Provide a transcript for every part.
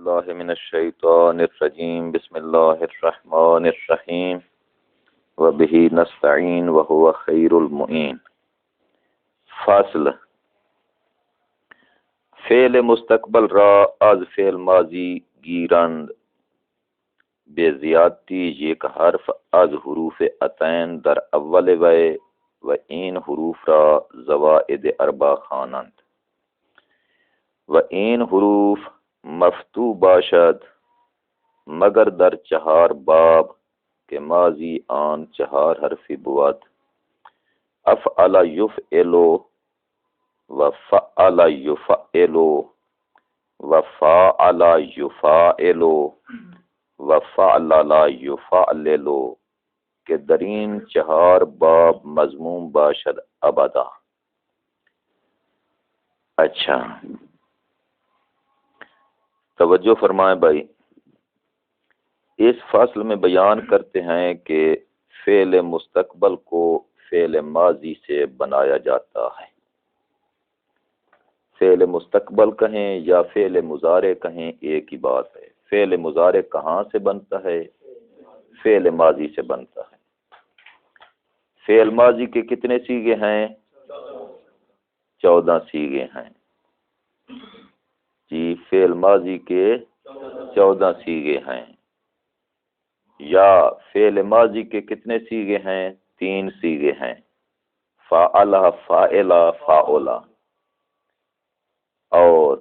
باللہ من الشیطان الرجیم بسم اللہ الرحمن الرحیم وبہ نستعین وہو خیر المعین۔ فاصل فعل مستقبل را از فعل ماضی گیرند بے زیادتی یک حرف از حروف عطین در اول و این حروف را زوائد اربع خوانند و این حروف مفتوح باشد مگر در چہار باب کہ ماضی آن چہار حرفی بود افعل یفعلو و فعل یفعلو و فاعل یفاعلو و فعلل یفعللو کہ درین چہار باب مضموم باشد ابدا۔ اچھا توجہ فرمائیں بھائی، اس فصل میں بیان کرتے ہیں کہ فعل مستقبل کو فعل ماضی سے بنایا جاتا ہے۔ فعل مستقبل کہیں یا فعل مضارع کہیں ایک ہی بات ہے۔ فعل مضارع کہاں سے بنتا ہے؟ فعل ماضی سے بنتا ہے۔ فعل ماضی کے کتنے صیغے ہیں؟ 14 صیغے ہیں جی، فعل ماضی کے 14 صیغے ہیں۔ یا فعل ماضی کے کتنے صیغے ہیں؟ 3 صیغے ہیں، فعل، فاعل، فاعلا۔ اور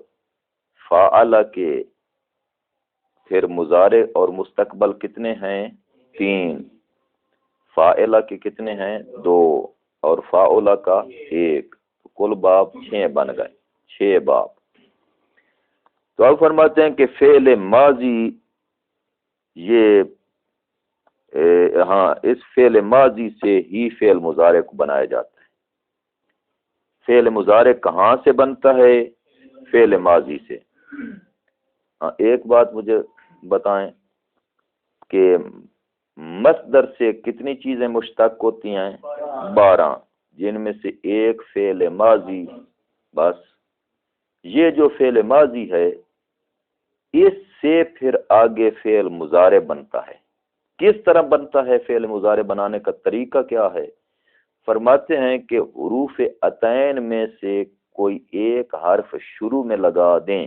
فعل کے پھر مضارع اور مستقبل کتنے ہیں؟ 3۔ فاعل کے کتنے ہیں؟ 2 اور فاعلا کا 1، کل باب 6 بن گئے، 6 باب۔ تو اب فرماتے ہیں کہ فعل ماضی یہ اس فعل ماضی سے ہی فعل مضارع کو بنایا جاتا ہے۔ فعل مضارع کہاں سے بنتا ہے؟ فعل ماضی سے۔ ایک بات مجھے بتائیں کہ مصدر سے کتنی چیزیں مشتق ہوتی ہیں؟ 12، جن میں سے ایک فعل ماضی بس۔ یہ جو فعل ماضی ہے اس سے پھر آگے فعل مضارع بنتا ہے۔ کس طرح بنتا ہے؟ فعل مضارع بنانے کا طریقہ کیا ہے؟ فرماتے ہیں کہ حروف عطین میں سے کوئی ایک حرف شروع میں لگا دیں،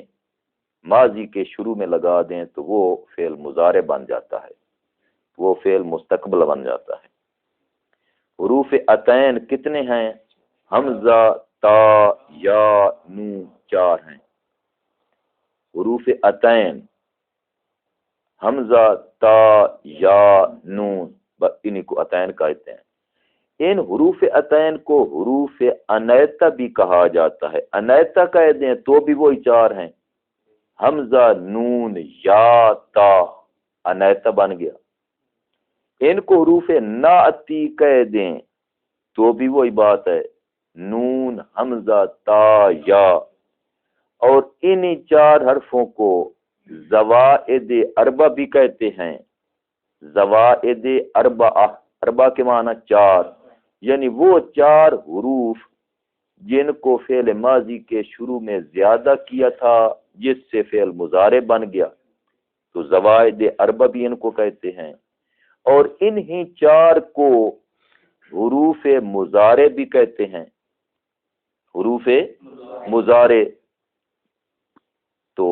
ماضی کے شروع میں لگا دیں تو وہ فعل مضارع بن جاتا ہے، وہ فعل مستقبل بن جاتا ہے۔ حروف عطین کتنے ہیں؟ حمزہ، تا، یا، نون، 4 ہیں۔ حروف عطین حمزہ، تا، یا، نون، انہی کو عطین کہتے ہیں۔ ان حروف عطین کو حروف انیتہ بھی کہا جاتا ہے۔ انیتہ کہہ دیں تو بھی وہی 4 ہیں، حمزہ، نون، یا، تا، انیتہ بن گیا۔ ان کو حروف نعتی کہہ دیں تو بھی وہی بات ہے، نون، حمزہ، تا، یا۔ اور انہی 4 حرفوں کو زوائد اربع بھی کہتے ہیں۔ زوائد اربع، اربع کے معنی 4، یعنی وہ 4 حروف جن کو فعل ماضی کے شروع میں زیادہ کیا تھا جس سے فعل مضارع بن گیا، تو زوائد اربع بھی ان کو کہتے ہیں۔ اور انہی 4 کو حروف مضارع بھی کہتے ہیں، حروف مضارع۔ تو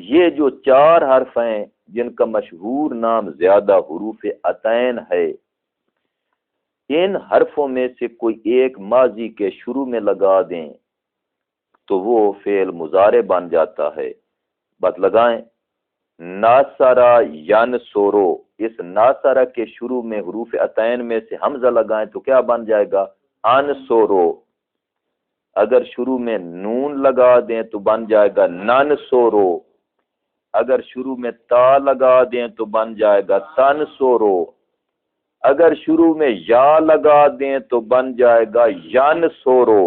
یہ جو 4 حرف ہیں جن کا مشہور نام زیادہ حروف عطین ہے، ان حرفوں میں سے کوئی ایک ماضی کے شروع میں لگا دیں تو وہ فعل مضارع بن جاتا ہے۔ بات لگائیں، ناصرہ ینصرو، اس ناصرہ کے شروع میں حروف عطین میں سے حمزہ لگائیں تو کیا بن جائے گا؟ انصرو۔ اگر شروع میں نون لگا دیں تو بن جائے گا ننصرو۔ اگر شروع میں تا لگا دیں تو بن جائے گا تنصرو۔ اگر شروع میں یا لگا دیں تو بن جائے گا ینصرو۔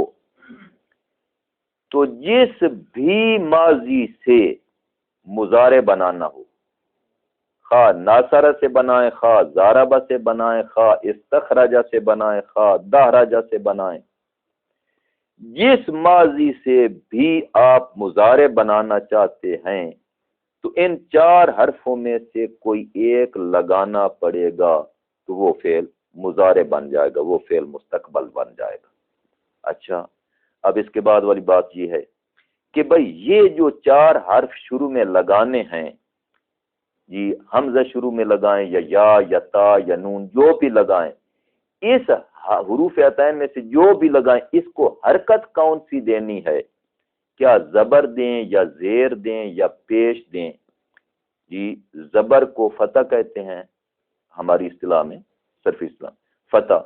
تو جس بھی ماضی سے مضارع بنانا ہو، خواہ ناصرہ سے بنائیں، خواہ ضاربہ سے بنائیں، خواہ استخرجہ سے بنائیں، خواہ دحرجہ سے بنائیں، جس ماضی سے بھی آپ مضارع بنانا چاہتے ہیں تو ان 4 حرفوں میں سے کوئی ایک لگانا پڑے گا تو وہ فعل مضارع بن جائے گا، وہ فعل مستقبل بن جائے گا۔ اچھا، اب اس کے بعد والی بات یہ ہے کہ بھئی یہ جو 4 حرف شروع میں لگانے ہیں، جی حمزہ شروع میں لگائیں یا تا یا نون، جو بھی لگائیں، اس حروف عطین میں سے جو بھی لگائیں، اس کو حرکت کون سی دینی ہے؟ کیا زبر دیں یا زیر دیں یا پیش دیں؟ جی زبر کو فتح کہتے ہیں ہماری اصطلاح میں، صرفی اصطلاح فتح،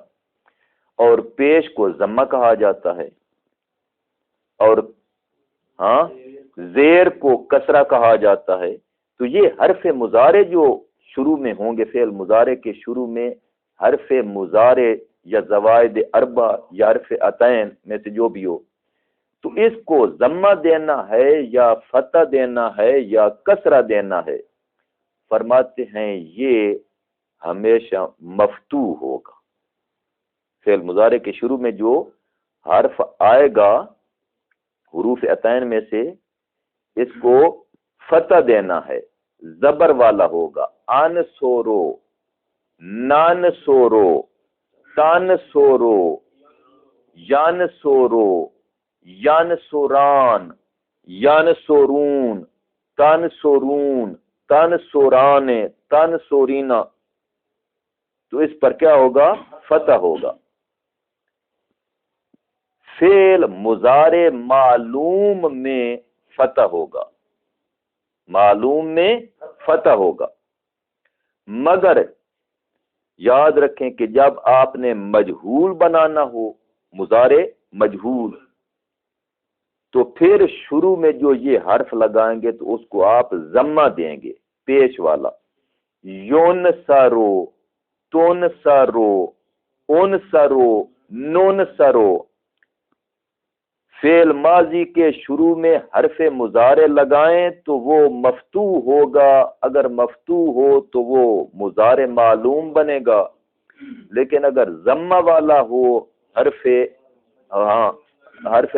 اور پیش کو ضمہ کہا جاتا ہے، اور ہاں زیر کو کسرہ کہا جاتا ہے۔ تو یہ حرف مضارع جو شروع میں ہوں گے، فعل مضارع کے شروع میں حرف مضارع یا زوائد اربع یا حرف عطین میں سے جو بھی ہو، تو اس کو ضمہ دینا ہے یا فتح دینا ہے یا کسرہ دینا ہے؟ فرماتے ہیں یہ ہمیشہ مفتوح ہوگا۔ فعل مضارع کے شروع میں جو حرف آئے گا حروف عطین میں سے، اس کو فتح دینا ہے، زبر والا ہوگا، ان سورو، نان سورو، تان سورو، یان سورو، یان سوران، یان سورون، تان سورون، تان سوران، تان سورینا، تو اس پر کیا ہوگا؟ فتح ہوگا۔ فعل مضارع معلوم میں فتح ہوگا، معلوم میں فتح ہوگا، مگر یاد رکھیں کہ جب آپ نے مجہول بنانا ہو، مضارع مجہول، تو پھر شروع میں جو یہ حرف لگائیں گے تو اس کو آپ ضمہ دیں گے، پیش والا، یون سارو، تون سارو، اون سارو، نون سارو۔ فعل ماضی کے شروع میں حرف مضارع لگائیں تو وہ مفتوح ہوگا، اگر مفتوح ہو تو وہ مضارع معلوم بنے گا، لیکن اگر ضمہ والا ہو حرف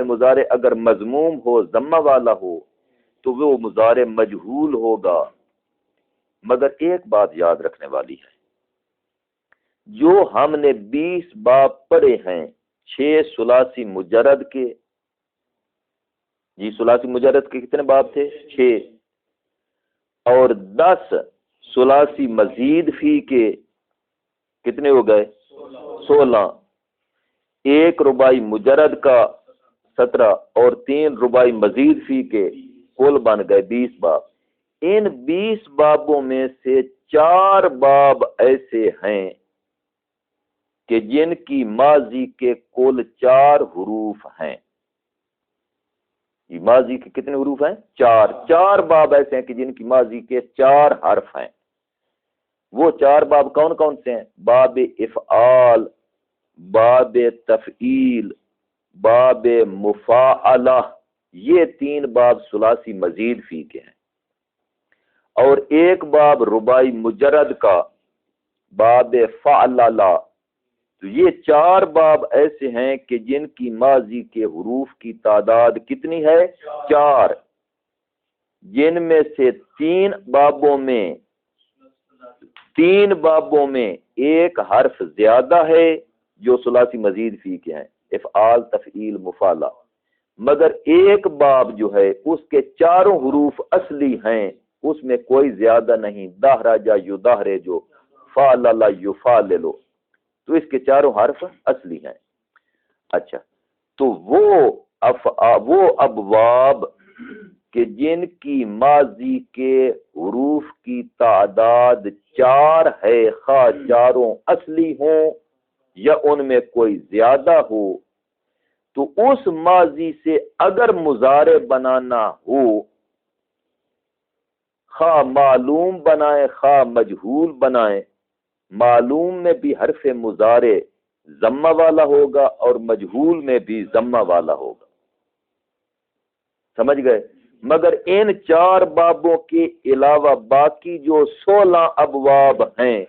مضارع اگر مضموم ہو، ضمہ والا ہو، تو وہ مضارع مجہول ہوگا۔ مگر ایک بات یاد رکھنے والی ہے، جو ہم نے 20 باب پڑھے ہیں 6 ثلاثی مجرد کے، جی ثلاثی مجرد کے کتنے باب تھے؟ 6، اور 10 ثلاثی مزید فی کے کتنے ہو گئے؟ 16، ایک رباعی مجرد کا 17 اور 3 رباعی مزید فی کے کل بن گئے 20 باب۔ ان 20 بابوں میں سے 4 باب ایسے ہیں کہ جن کی ماضی کے کل 4 حروف ہیں۔ یہ ماضی کے کتنے حروف ہیں؟ 4 باب ایسے ہیں کہ جن کی ماضی کے 4 حرف ہیں۔ وہ 4 باب کون کون سے ہیں؟ باب افعال، باب تفعیل، باب مفاعلہ، یہ 3 باب ثلاثی مزید فی کے ہیں، اور ایک باب رباعی مجرد کا باب فعللہ۔ تو یہ 4 باب ایسے ہیں کہ جن کی ماضی کے حروف کی تعداد کتنی ہے؟ 4، جن میں سے 3 بابوں میں ایک حرف زیادہ ہے جو ثلاثی مزید فی کے ہیں، افعال، تفعیل، مفعلہ، مگر ایک باب جو ہے اس کے 4 حروف اصلی ہیں، اس میں کوئی زیادہ نہیں، دہرج یدہرجو، فعلل یفعللو، تو اس کے 4 حرف اصلی ہیں۔ اچھا، تو وہ ابواب کہ جن کی ماضی کے حروف کی تعداد 4 ہے، خواہ 4 اصلی ہوں یا ان میں کوئی زیادہ ہو، تو اس ماضی سے اگر مضارع بنانا ہو، خواہ معلوم بنائیں خواہ مجہول بنائیں، معلوم میں بھی حرف مضارع ضمہ والا ہوگا اور مجہول میں بھی ضمہ والا ہوگا، سمجھ گئے؟ مگر ان 4 بابوں کے علاوہ باقی جو 16 ابواب ہیں،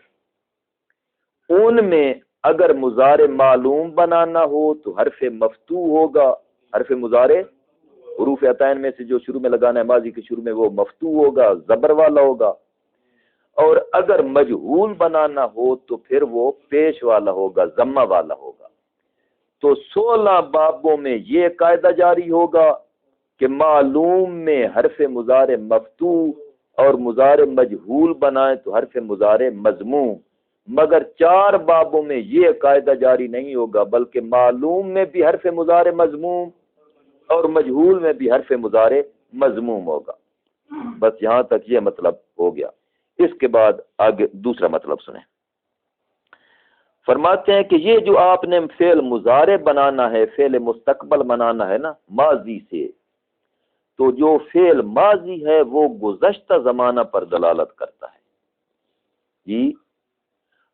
ان میں اگر مضارع معلوم بنانا ہو تو حرف مفتوح ہوگا، حرف مضارع حروف عطین میں سے جو شروع میں لگانا ہے ماضی کے شروع میں وہ مفتوح ہوگا، زبر والا ہوگا، اور اگر مجہول بنانا ہو تو پھر وہ پیش والا ہوگا، ضمہ والا ہوگا۔ تو 16 بابوں میں یہ قاعدہ جاری ہوگا کہ معلوم میں حرف مضارع مفتوح اور مضارع مجہول بنائیں تو حرف مضارع مضموم، مگر 4 بابوں میں یہ قاعدہ جاری نہیں ہوگا، بلکہ معلوم میں بھی حرف مضارع مضموم اور مجہول میں بھی حرف مضارع مضموم ہوگا۔ بس یہاں تک یہ مطلب ہو گیا۔ اس کے بعد آگے دوسرا مطلب سنیں۔ فرماتے ہیں کہ یہ جو آپ نے فعل مضارع بنانا ہے، فعل مستقبل بنانا ہے نا ماضی سے، تو جو فعل ماضی ہے وہ گزشتہ زمانہ پر دلالت کرتا ہے جی،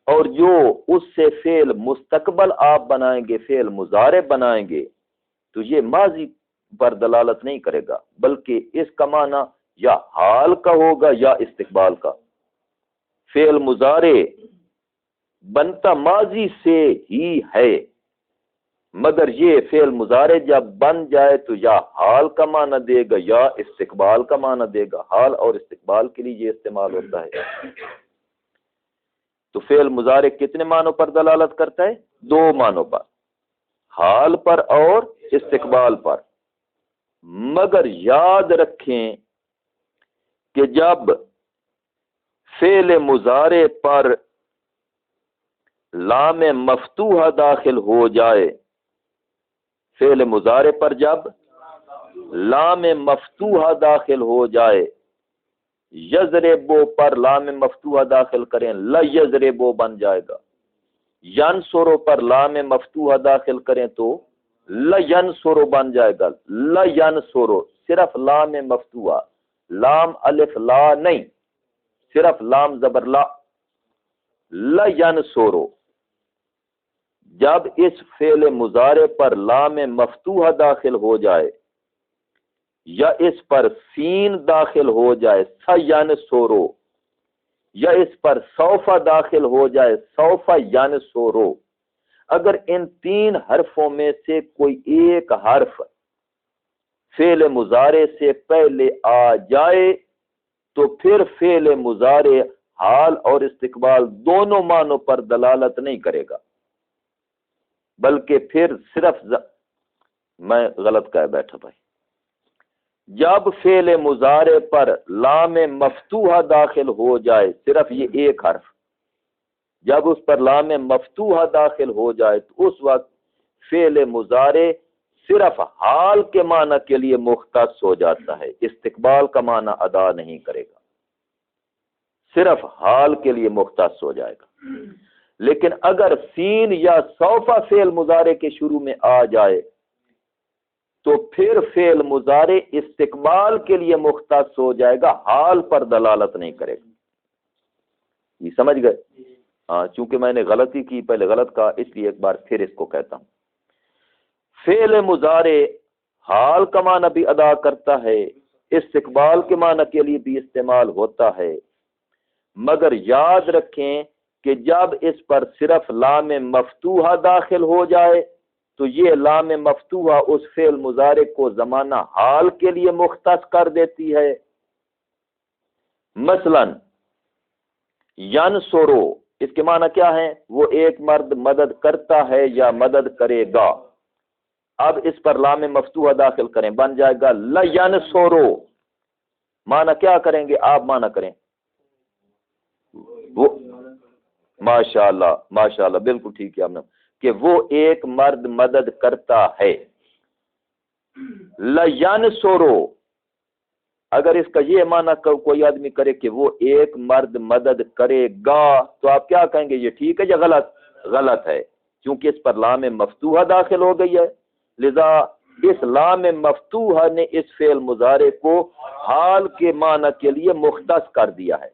اور جو اس سے فعل مستقبل آپ بنائیں گے، فعل مضارع بنائیں گے، تو یہ ماضی پر دلالت نہیں کرے گا، بلکہ اس کا معنی یا حال کا ہوگا یا استقبال کا۔ فعل مضارع بنتا ماضی سے ہی ہے، مگر یہ فعل مضارع جب بن جائے تو یا حال کا معنی دے گا یا استقبال کا معنی دے گا۔ حال اور استقبال کے لیے یہ استعمال ہوتا ہے۔ تو فعل مضارع کتنے معنوں پر دلالت کرتا ہے؟ 2 معنوں پر، حال پر اور استقبال پر۔ مگر یاد رکھیں کہ جب فعل مضارع پر لام مفتوحہ داخل ہو جائے، فعل مضارع پر جب لام مفتوحہ داخل ہو جائے، یضربو پر لام مفتوحہ داخل کریں، لیضربو بن جائے گا۔ ینصرو پر لام مفتوحہ داخل کریں تو لینصرو بن جائے گا۔ لینصرو صرف لام مفتوحہ، لام الف لا نہیں، صرف لام زبر لا۔ لینصرو جب اس فعل مضارع پر لام مفتوحہ داخل ہو جائے یا اس پر سین داخل ہو جائے سینصرو، یا اس پر سوفا داخل ہو جائے سوفا ینصرو، اگر ان 3 حرفوں میں سے کوئی ایک حرف فعل مضارع سے پہلے آ جائے تو پھر فعل مضارع حال اور استقبال دونوں معنوں پر دلالت نہیں کرے گا، بلکہ پھر صرف میں غلط کہہ بیٹھا بھائی، جب فعل مضارع پر لام مفتوحہ داخل ہو جائے، صرف یہ ایک حرف جب اس پر لام مفتوحہ داخل ہو جائے تو اس وقت فعل مضارع صرف حال کے معنی کے لیے مختص ہو جاتا ہے، استقبال کا معنی ادا نہیں کرے گا، صرف حال کے لیے مختص ہو جائے گا۔ لیکن اگر سین یا سوفا فعل مضارع کے شروع میں آ جائے تو پھر فعل مضارع استقبال کے لیے مختص ہو جائے گا، حال پر دلالت نہیں کرے گا۔ یہ سمجھ گئے؟ ہاں، چونکہ میں نے غلطی کی، پہلے غلط کہا، اس لیے ایک بار پھر اس کو کہتا ہوں۔ فعل مضارع حال کا معنی بھی ادا کرتا ہے، استقبال کے معنی کے لیے بھی استعمال ہوتا ہے، مگر یاد رکھیں کہ جب اس پر صرف لام مفتوحہ داخل ہو جائے تو یہ لام مفتوحہ اس فعل مضارع کو زمانہ حال کے لیے مختص کر دیتی ہے۔ مثلا ینصرو، اس کے معنی کیا ہے؟ وہ ایک مرد مدد کرتا ہے یا مدد کرے گا۔ اب اس پر لام مفتوحہ داخل کریں، بن جائے گا لینصرو۔ معنی کیا کریں گے آپ؟ معنی کریں وہ، ماشاءاللہ ماشاءاللہ، بالکل ٹھیک ہے آپ نے، کہ وہ ایک مرد مدد کرتا ہے۔ لینصرو، اگر اس کا یہ معنی کوئی آدمی کرے کہ وہ ایک مرد مدد کرے گا تو آپ کیا کہیں گے؟ یہ ٹھیک ہے یا غلط؟ غلط ہے، کیونکہ اس پر لام مفتوحہ داخل ہو گئی ہے، لذا اس لام مفتوحہ نے اس فعل مضارع کو حال کے معنی کے لیے مختص کر دیا ہے۔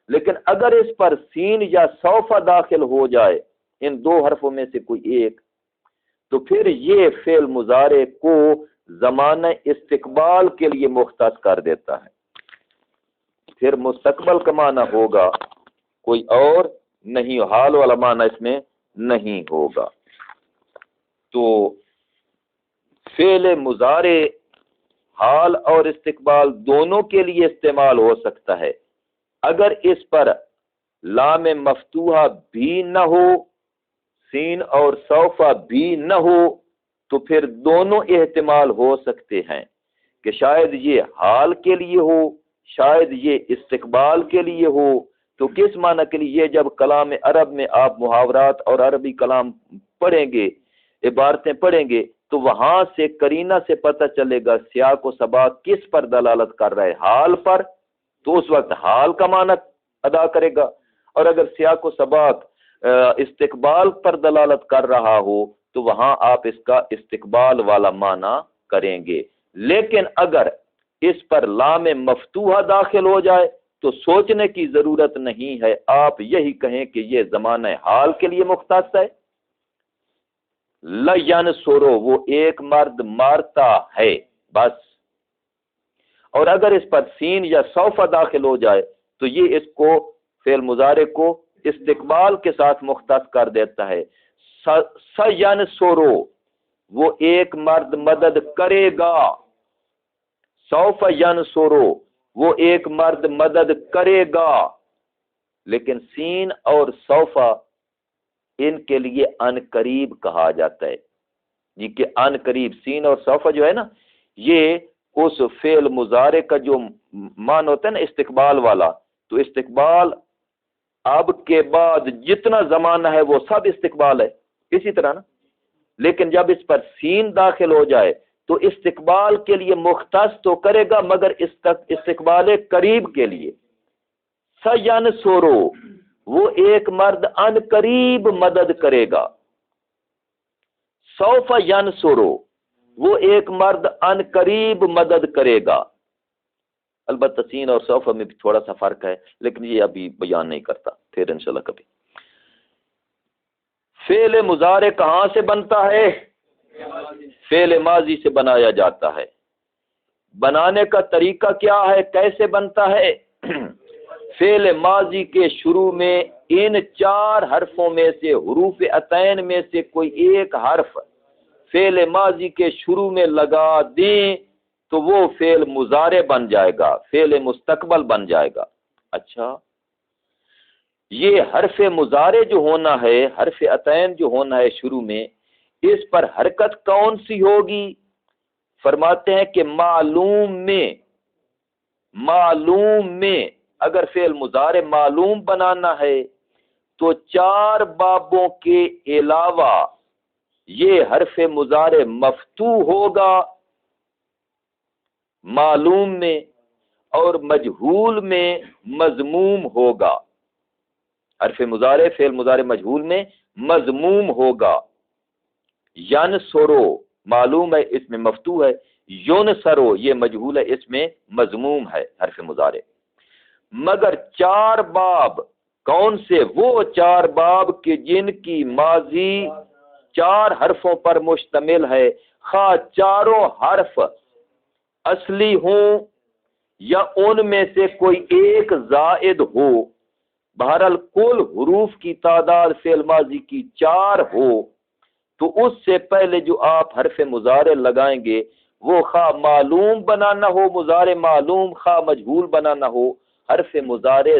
لیکن اگر اس پر سین یا سوفا داخل ہو جائے، ان 2 حرفوں میں سے کوئی ایک، تو پھر یہ فعل مضارع کو زمانہ استقبال کے لیے مختص کر دیتا ہے، پھر مستقبل کا معنی ہوگا، کوئی اور نہیں، حال والا معنی اس میں نہیں ہوگا۔ تو فعل مضارع حال اور استقبال دونوں کے لیے استعمال ہو سکتا ہے۔ اگر اس پر لام مفتوحہ بھی نہ ہو، سین اور سوف بھی نہ ہو، تو پھر دونوں احتمال ہو سکتے ہیں کہ شاید یہ حال کے لیے ہو، شاید یہ استقبال کے لیے ہو۔ تو کس معنی کے لیے؟ یہ جب کلام عرب میں آپ محاورات اور عربی کلام پڑھیں گے، عبارتیں پڑھیں گے، تو وہاں سے قرینہ سے پتہ چلے گا سیاق و سباق کس پر دلالت کر رہا ہے، حال پر، تو اس وقت حال کا معنی ادا کرے گا، اور اگر سیاق و سباق استقبال پر دلالت کر رہا ہو تو وہاں آپ اس کا استقبال والا معنی کریں گے۔ لیکن اگر اس پر لام مفتوحہ داخل ہو جائے تو سوچنے کی ضرورت نہیں ہے، آپ یہی کہیں کہ یہ زمانہ حال کے لیے مختص ہے۔ لَيَنْصُرُ، وہ ایک مرد مارتا ہے، بس۔ اور اگر اس پر سین یا سوف داخل ہو جائے تو یہ اس کو فعل مضارع کو استقبال کے ساتھ مختص کر دیتا ہے۔ سَيَنْصُرُ، وہ ایک مرد مدد کرے گا۔ سوف ینصر، وہ ایک مرد مدد کرے گا۔ لیکن سین اور سوف ان کے لیے ان قریب کہا جاتا ہے، جی کہ ان قریب، سین اور سوف جو ہے نا، یہ اس فعل مضارع کا جو مان ہوتا ہے نا استقبال والا، تو استقبال اب کے بعد جتنا زمانہ ہے وہ سب استقبال ہے، اسی طرح نا۔ لیکن جب اس پر سین داخل ہو جائے تو استقبال کے لیے مختص تو کرے گا، مگر استقبال قریب کے لیے۔ سینصر، وہ ایک مرد ان قریب مدد کرے گا۔ سوف ینصر، وہ ایک مرد ان قریب مدد کرے گا۔ البتہ سین اور سوف میں بھی تھوڑا سا فرق ہے، لیکن یہ ابھی بیان نہیں کرتا، پھر انشاءاللہ کبھی۔ فعل مضارع کہاں سے بنتا ہے؟ فعل ماضی سے بنایا جاتا ہے۔ بنانے کا طریقہ کیا ہے، کیسے بنتا ہے؟ فعل ماضی کے شروع میں ان چار حرفوں میں سے، حروف عطین میں سے کوئی ایک حرف فعل ماضی کے شروع میں لگا دیں تو وہ فعل مضارع بن جائے گا، فعل مستقبل بن جائے گا۔ اچھا، یہ حرف مضارع جو ہونا ہے، حرف عطین جو ہونا ہے شروع میں، اس پر حرکت کون سی ہوگی؟ فرماتے ہیں کہ معلوم میں اگر فعل مضارع معلوم بنانا ہے تو چار بابوں کے علاوہ یہ حرف مضارع مفتوح ہوگا معلوم میں، اور مجہول میں مضموم ہوگا۔ حرف مضارع فعل مضارع مجہول میں مضموم ہوگا۔ ینصرو معلوم ہے، اس میں مفتوح ہے۔ ینصرو یہ مجہول ہے، اس میں مضموم ہے حرف مضارع۔ مگر چار باب کون سے؟ وہ چار باب کہ جن کی ماضی چار حرفوں پر مشتمل ہے، خواہ چاروں حرف اصلی ہوں یا ان میں سے کوئی ایک زائد ہو، بہرحال کل حروف کی تعداد فعل ماضی کی چار ہو، تو اس سے پہلے جو آپ حرف مضارع لگائیں گے وہ خواہ معلوم بنانا ہو، مضارع معلوم، خواہ مجہول بنانا ہو، حرف مضارع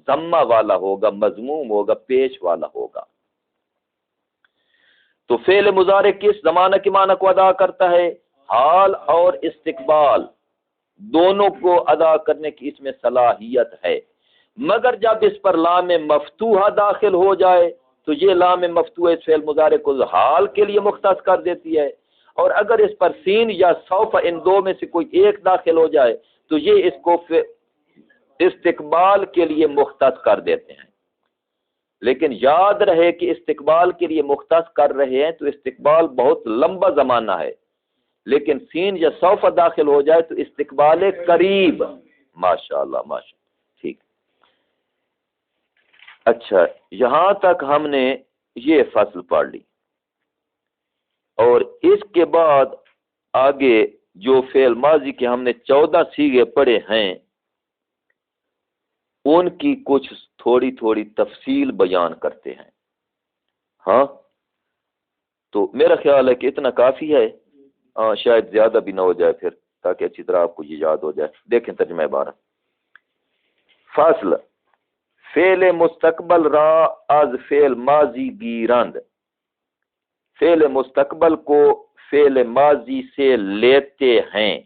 ضمہ والا ہوگا، مضموم ہوگا، پیش والا ہوگا۔ تو فعل مضارع کس زمانہ کے معنی کو ادا کرتا ہے؟ حال اور استقبال دونوں کو ادا کرنے کی اس میں صلاحیت ہے۔ مگر جب اس پر لام مفتوحہ داخل ہو جائے تو یہ لام مفتوحہ اس فعل مضارع کو حال کے لیے مختص کر دیتی ہے، اور اگر اس پر سین یا سوف ان دو میں سے کوئی ایک داخل ہو جائے تو یہ اس کو استقبال کے لیے مختص کر دیتے ہیں۔ لیکن یاد رہے کہ استقبال کے لیے مختص کر رہے ہیں تو استقبال بہت لمبا زمانہ ہے، لیکن سین یا سوف داخل ہو جائے تو استقبال قریب۔ ماشاءاللہ ماشاءاللہ، ٹھیک۔ اچھا، یہاں تک ہم نے یہ فصل پڑھ لی، اور اس کے بعد آگے جو فعل ماضی کے ہم نے 14 صیغے پڑھے ہیں ان کی کچھ تھوڑی تھوڑی تفصیل بیان کرتے ہیں۔ ہاں، تو میرا خیال ہے کہ اتنا کافی ہے، شاید زیادہ بھی نہ ہو جائے پھر۔ تاکہ اچھی طرح آپ کو یہ یاد ہو جائے. دیکھیں ترجمہ عبارت. فصل فعل مستقبل را از فعل ماضی گیرند. فعل مستقبل کو فعل ماضی سے لیتے ہیں.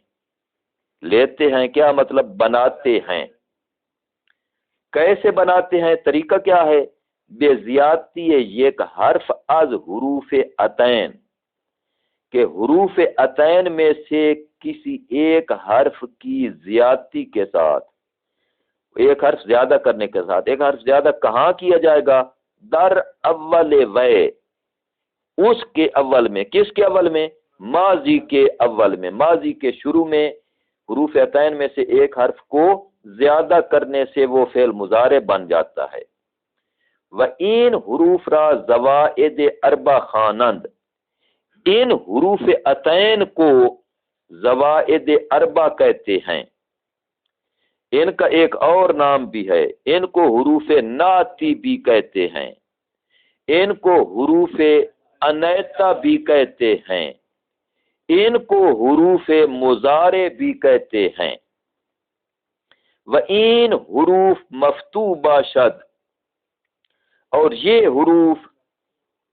لیتے ہیں کیا مطلب؟ بناتے ہیں. کیسے بناتے ہیں؟ طریقہ کیا ہے؟ بے زیادتی یک حرف از حروف عطین، کہ حروف عطین میں سے کسی ایک حرف کی زیادتی کے ساتھ، ایک حرف زیادہ کرنے کے ساتھ. ایک حرف زیادہ کہاں کیا جائے گا؟ در اول وے، اس کے اول میں. کس کے اول میں؟ ماضی کے اول میں. ماضی کے شروع میں حروف عطین میں سے ایک حرف کو زیادہ کرنے سے وہ فعل مضارع بن جاتا ہے. وَإِن حروف را زوائد اربع خوانند. ان حروف عطین کو زوائد اربع کہتے ہیں. ان کا ایک اور نام بھی ہے، ان کو حروف نعتی بھی کہتے ہیں، ان کو حروف انیتا بھی کہتے ہیں، ان کو حروف مضارع بھی کہتے ہیں. وَإِن حروف مفتوح باشد، اور یہ حروف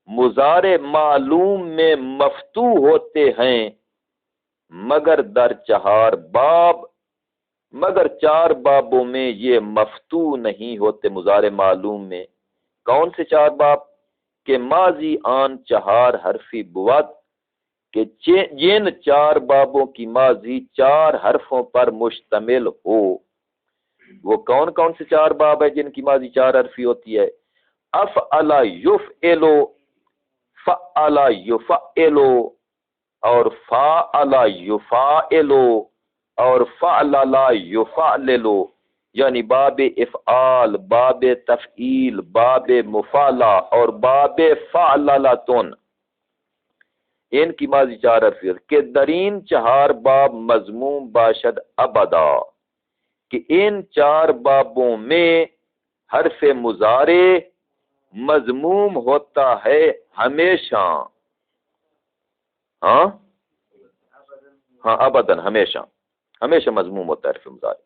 مضارع معلوم میں مفتوح ہوتے ہیں، مگر در چہار باب، مگر چار بابوں میں یہ مفتوح نہیں ہوتے مضارع معلوم میں. کون سے چار باب؟ کہ ماضی آن چہار حرفی بود، کہ جن چار بابوں کی ماضی چار حرفوں پر مشتمل ہو. وہ کون کون سے چار باب ہیں جن کی ماضی چار حرفی ہوتی ہے؟ افعل یفعل، فعل یفعل، اور فاعل یفاعل، اور فعلل یفعلل. یعنی باب افعال، باب تفعیل، باب مفعلہ اور باب فعللتن. ان کی ماضی چار حرفی کہ درین چہار باب مضموم باشد ابدا، کہ ان چار بابوں میں حرف مضارع مضموم ہوتا ہے ہمیشہ. ہاں ابداً، ہمیشہ، ہمیشہ مضموم ہوتا ہے حرف مضارع.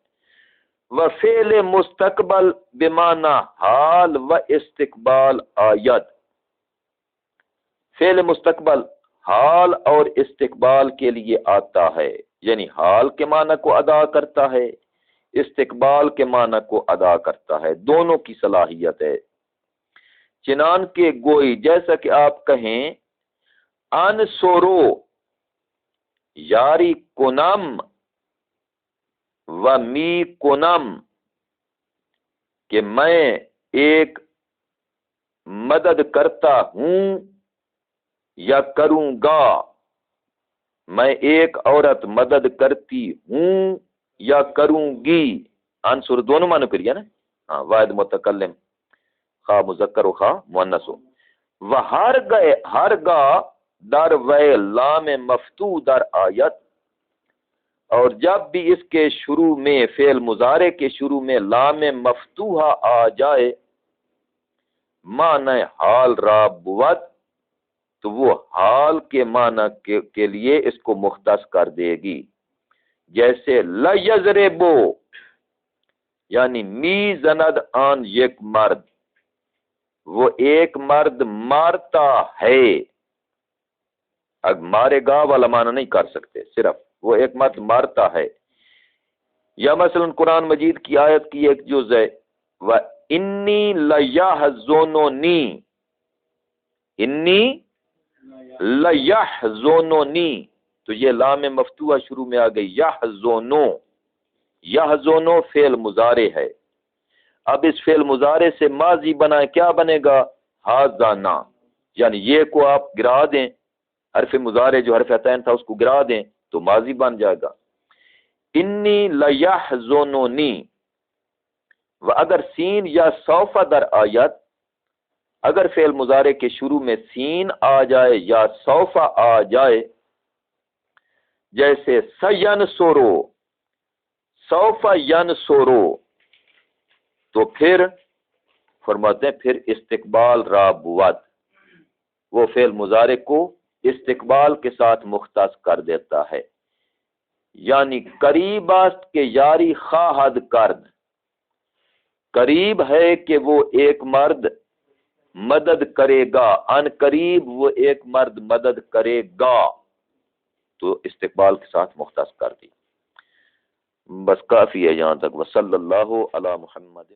وفعل مستقبل بمعنی حال و استقبال آیت. فعل مستقبل حال اور استقبال کے لیے آتا ہے، یعنی حال کے معنی کو ادا کرتا ہے، استقبال کے معنی کو ادا کرتا ہے. دونوں کی صلاحیت ہے. چنانکہ گوئی جیسا کہ آپ کہیں انصرو یاری کنم و می کنم، کہ میں ایک مدد کرتا ہوں یا کروں گا. میں ایک عورت مدد کرتی ہوں یا کروں گی. انصر دونوں معنی کریے نا. ہاں، واحد متکلم خواہ مذکر و خواہ مؤنث ہو. ہرگاہ در وے لام مفتوح در آیت، اور جب بھی اس کے شروع میں فعل مضارع کے شروع میں لام مفتوحہ آ جائے، معنی حال را بود، تو وہ حال کے معنی کے لیے اس کو مختص کر دے گی. جیسے لیضربو، یعنی می زند آن یک مرد، وہ ایک مرد مارتا ہے. اب مارے گا والا معنی نہیں کر سکتے، صرف وہ ایک مرد مارتا ہے. یا مثلا قرآن مجید کی آیت کی ایک جز ہے وَإِنِّي لَيَحْزُنُنِي، انی لَيَحْزُنُنِي، تو یہ لام مفتوحہ شروع میں آ گئی. یحزنو، یحزنو فعل مضارع ہے. اب اس فعل مضارع سے ماضی بنائیں، کیا بنے گا؟ حازنا، یعنی یہ کو آپ گرا دیں، حرف مضارع جو حرف عطین تھا اس کو گرا دیں تو ماضی بن جائے گا. انی لیحزننی. و اگر سین یا سوف در آیت، اگر فعل مضارع کے شروع میں سین آ جائے یا سوف آ جائے، جیسے سینصرو، سوف ینصرو، تو پھر فرماتے ہیں پھر استقبال را بود، وہ فعل مضارع کو استقبال کے ساتھ مختص کر دیتا ہے. یعنی قریب است کہ یاری خواہد کرد، قریب ہے کہ وہ ایک مرد مدد کرے گا، ان قریب وہ ایک مرد مدد کرے گا، تو استقبال کے ساتھ مختص کر دی۔ بس کافی ہے یہاں تک۔ وصلی اللہ علی محمد۔